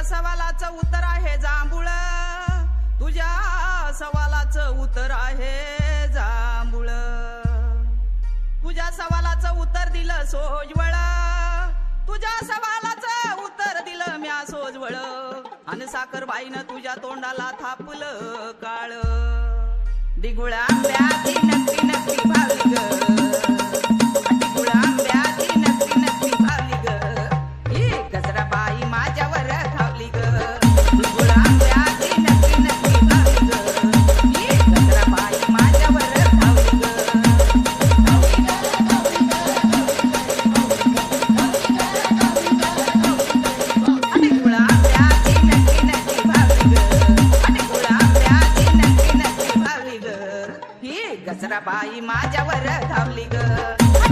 सवालाचं उत्तर आहे जांभूळ, तुझ्या सवालाचं उत्तर आहे जांभूळ. तुझ्या सवालाचं उत्तर दिलं सोजवळ, तुझ्या सवालाचं उत्तर दिलं म्या सोजवळ. अन साखरबाईनं तुझ्या तोंडाला थापलं काळ. डिगुळा आंब्याची नक्की नक्की भावली ग, डिगुळा आंब्याची नक्की नक्की भावली ग. ही गजराबाई माझ्यावर धावली ग. डिगुळा आंब्याची नक्की नक्की भावली ग. ही गजराबाई माझ्यावर धावली ग. डिगुळा आंब्याची नक्की नक्की भावली ग. डिगुळा आंब्याची नक्की नक्की भावली ग. ही गजराबाई माझ्यावर धावली ग.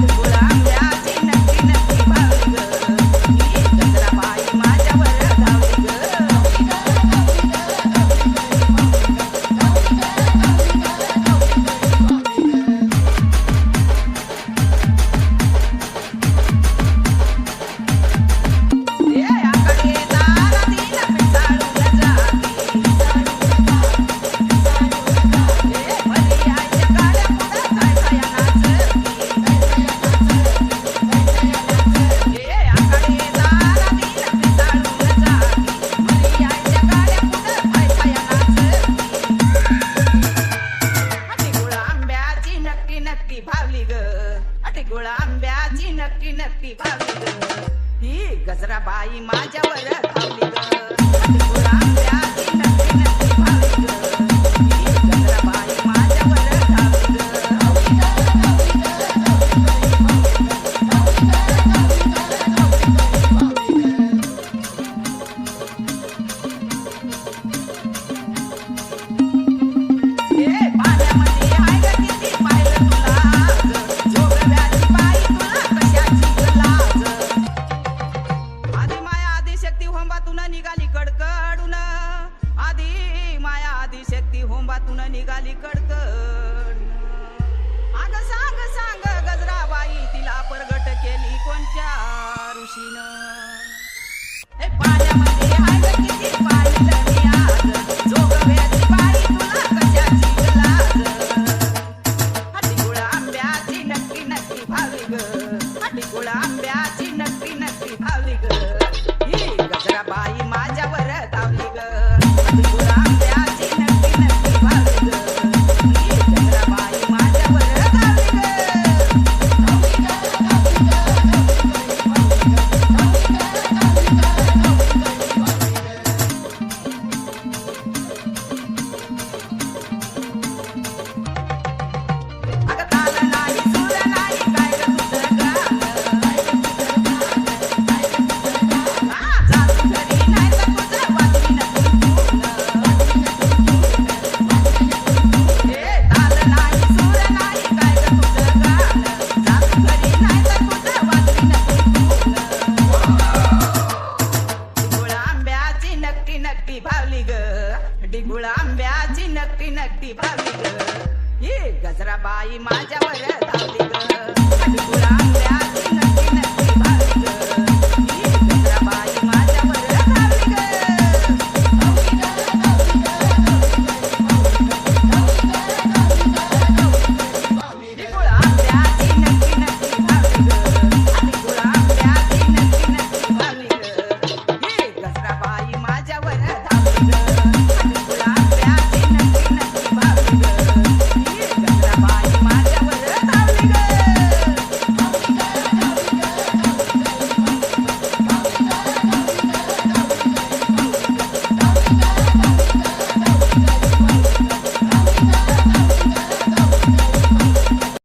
डिगुळा आंब्याची नक्की नक्की भावली ग. ही गजराबाई माझ्यावर धावली ग. आकडे दारा दिला पिसाळून जाती, भरी आईच्या काड्या पुढं काय काय नाचती. आकडे दारा दिला पिसाळून जाती, भरी आईच्या काड्या पुढं काय काय नाचती. डिगुळा आंब्याची नक्की नक्की भावली ग. डिगुळा आंब्याची नक्की नक्की भावली ग. ही गजराबाई माझ्यावर धावली ग. डिगुळा आंब्याची नक्की नक्की भावली ग. ही गजराबाई माझ्यावर धावली ग. पाण्यामध्ये हाय ग किती पाहिलं तुला आज, जोगव्याची बाई तुला कशाची लाज. आधी माया आदिशक्ती होंबातून निघाली कडकडून, आधी माया आदिशक्ती होंबातून निघाली कडकड. अग सांग सांग गजराबाई तिला प्रगट केली कोणत्या ऋषीनं. हे पाण्यामध्ये हाय ग किती पाहिलं मी आज, जोगव्याची बाई तुला कशाची लाज. डिगुळा आंब्याची नक्की नक्की भावली ग. डिगुळा आंब्याची नक्की नक्की भावली ग. ही गजराबाई माझ्यावर धावली ग. डिगुळा आंब्याची नक्की नक्की भावली ग. ही गजराबाई माझ्यावर धावली ग. अगं ताल नाही सूर नाही काय ग तुझं गाणं. जादू घरी नाही तर तुझं वाजवी नक्की ताल नाही सूर नाही काय ग तुझं गाणं. जादू घरी नाही तर तुझं वाजवी नक्की. डिगुळा आंब्याची नक्की नक्की भावली ग. डिगुळा आंब्याची नक्की नक्की भावली ग. ही गजराबाई माझ्यावर धावली ग. डिगुळा